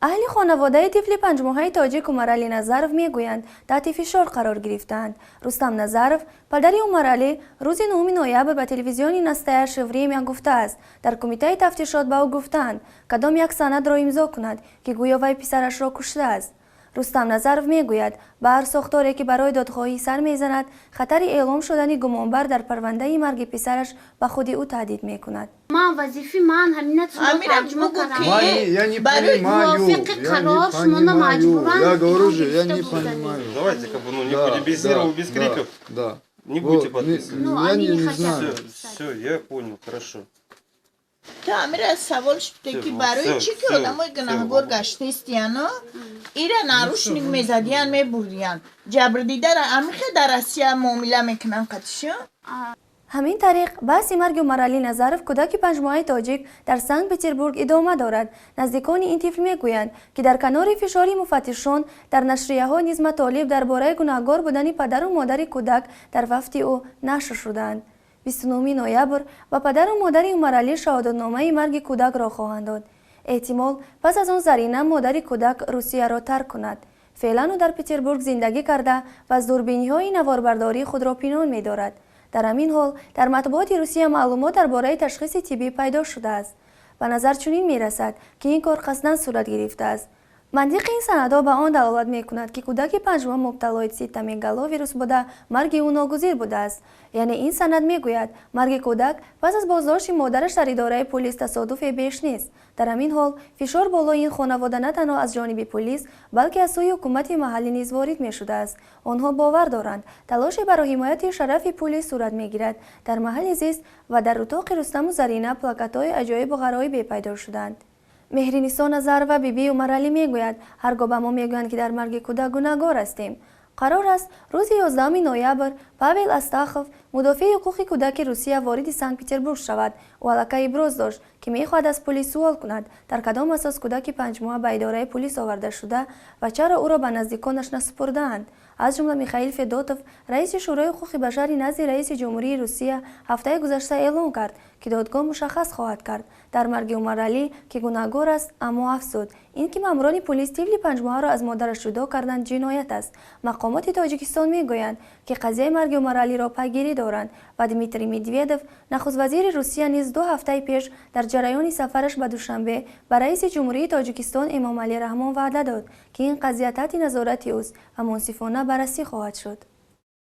اهل خانواده طفل 5 ماهه تاجیک عمرعلی نظرов میگویند تحت فشار قرار گرفتند. رستم نظرov پدر عمرعلی روز 9 نوامبر به تلویزیون نستایش وریمیا گفته است در کمیته تفتیشات به او گفتند کدام یک سند را امضا کند که گویا وی پسرش را کشته است. رستم نظرov میگوید به هر ساختاری که برای دادخواهی سر میزند خطر اعلام شدن گمانبر در پرونده مرگ پسرش به خود او تهدید میکند. من وظیفه من همین است ترجمه کردم. Я не понимаю, я говорю же, я не понимаю. Давайте как бы не полемизируем без криков. Да. Не будете подписывать. Я не знаю. Все, я понял, хорошо. تعمیر از سوالش بوده که برای چی که آدم های گناهگار گشته استیانا ایره نروشنگ میزدیان میبوریان جبر دیده را امیخه در اسیا معامله میکنن قدشا. همین طریق بحث مرگ عمرعلی نظرov کودک 5 ماهه تاجیک در سنت پترزبورگ ادامه دارد. نزدیکان این طفل میگویند که در کنار فشار مفتشان در نشریه‌ها نیز مطالب درباره گناهگار بودن پدر و مادر کودک در وفد او نشر شدند. 29 نوامبر و پدر و مادر عمرعلی شهادتنامه مرگ کودک را خواهند داد. احتمال پس از آن زرینه مادر کودک روسیه را ترک کند. فعلا او در پترزبورگ زندگی کرده و از دوربینی‌های نواربرداری خود را پنهان می‌دارد. در همین حال در مطبوعات روسیه معلومات درباره تشخیص طبی پیدا شده است. به نظر چنین می‌رسد که این کار قصداً صورت گرفته است. منطق این سندها به آن دلالت می‌کند که کودک 5 ماه مبتلای سیتامگالا ویروس بوده مرگ او ناگزیر بوده است. یعنی این سند میگوید مرگ کودک پس از بازداشت مادرش در اداره پلیس تصادف بیش نیست. در همین حال فشار بالای این خانواده نه تنها از جانب پلیس بلکه از سوی حکومت محلی نیز وارد می‌شده است. آنها باور دارند تلاش برای حمایت شرف پلیس صورت می‌گیرد. در محل زیست و در اتاق رستم و زرینه پلاکت‌های عجایب و غرایبی پیدا شدند. مهرینسا نظرov و بیبی عمرعلی میگوید هرگاه به ما میگویند که در مرگ کودک گناهگار هستیم. قرار است روز 11 نوامبر پاول استاخوف مدافع حقوق کودک روسیه وارد سنت پترزبورگ شود و علاقه ابراز داشت که میخواهد از پلیس سوال کند در کدام اساس کودک 5 ماه به اداره پلیس آورده شده و چرا او را به نزدیکانش نسپرده‌اند. از جمله میخائیل فدوتوف رئیس شورای حقوق بشر نزد رئیس جمهوری روسیه هفته گذشته اعلام کرد که دادگاه مشخص خواهد کرد در مرگ عمرعلی که گناهگار است، اما افزود اینکه ماموران پلیس طفل 5 ماهه را از مادرش جدا کردند جنایت است. مقامات تاجیکستان میگویند که قضیه مرگ عمرعلی را پیگیری دارند و دمیتری مدودوف نخست وزیر روسیه نیز 2 هفته پیش در جریان سفرش به دوشنبه به رئیس جمهوری تاجیکستان امامعلی رحمان وعده داد که این قضیه تحت نظارت اوست و منصفانه بررسی خواهد شد.